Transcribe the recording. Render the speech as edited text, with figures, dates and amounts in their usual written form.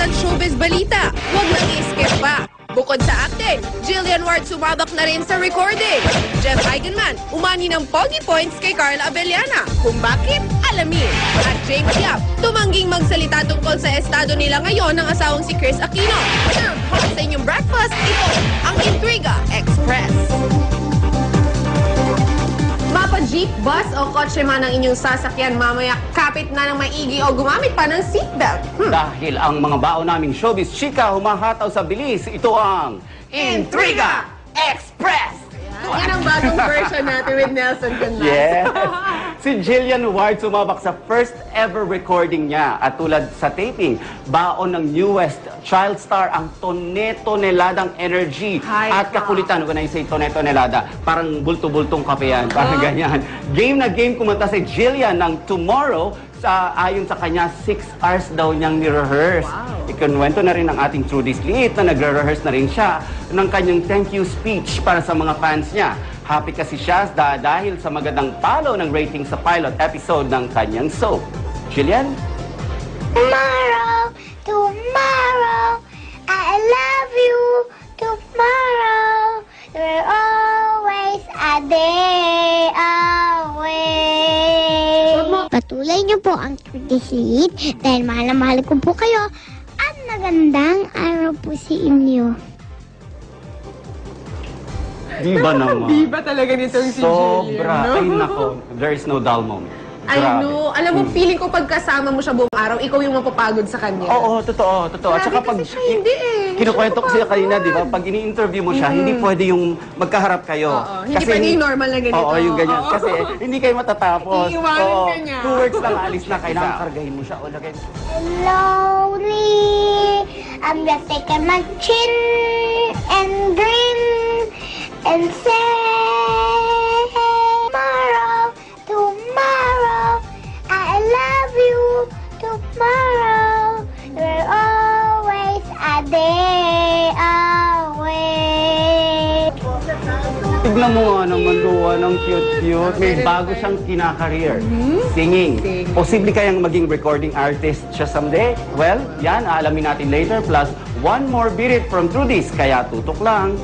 at showbiz balita. Huwag nang i-skip pa. Bukod sa acting, Jillian Ward sumabak na rin sa recording. Jeff Eigenman, umani ng pogi points kay Carla Abellana. Kung bakit, alamin. At James Yap, tumangging magsalita tungkol sa estado nila ngayon ng asawang si Chris Aquino. Serve hot sa inyong breakfast, ito ang Intriga Express. Mapa jeep, bus o kotse man ang inyong sasakyan mamaya, kapit na ng maigi o gumamit pa ng seatbelt. Dahil ang mga baon naming showbiz chika humahataw sa bilis, ito ang Intriga Express! Yan ang bagong version natin with Nelson Conlas. Yes! Si Jillian Ward sumabak sa first ever recording niya. At tulad sa taping, baon ng newest child star ang toneladang energy at kakulitan. When I say tonelada, parang bulto-bultong kape yan. Parang ganyan. Game na game kumanta si Jillian ng Tomorrow. Ayon sa kanya, 6 hours daw niyang ni-rehearse. Ikinwento na rin ng ating Trudy Slit na nagre-rehearse na rin siya ng kanyang thank you speech para sa mga fans niya. Happy kasi siya dahil sa magandang palo ng rating sa pilot episode ng kanyang soap. Jillian? Tomorrow, tomorrow, I love you. Tomorrow, you're always a day away. Patuloy niyo po ang Trudy Slit dahil mahal na mahal ko po kayo at magandang araw po sa inyo. Di ba naman? Di ba talaga nitong si Jillian? Sobra. No? Ay nako, there is no dull moment. I know. Alam mo, feeling ko pagkasama mo siya buong araw, ikaw yung mapapagod sa kanya. Oo, totoo. At saka pag kasi siya hindi eh. kinukwento ko siya kanina, di ba? Pag ini-interview mo siya, hindi pwede yung magkaharap kayo. Oo, hindi pwede yung normal na ganito. Oo, yung ganyan. Oo. Kasi hindi kayo matatapos. Iiwanan Oo, ka niya. 2 words lang, alis na. Kailangan kargahin mo siya. O, lagay mo. Slowly, I'm just taking my chin and grin and say, tomorrow, tomorrow, I love you. Tomorrow, you're always a day away. Tignan mo nga naman, Luan, ang cute-cute. May bago siyang kinakareer. Singing. Posible kayang maging recording artist siya someday? Well, yan, aalamin natin later. Plus, one more beat it from Trudy's. Kaya tutok lang.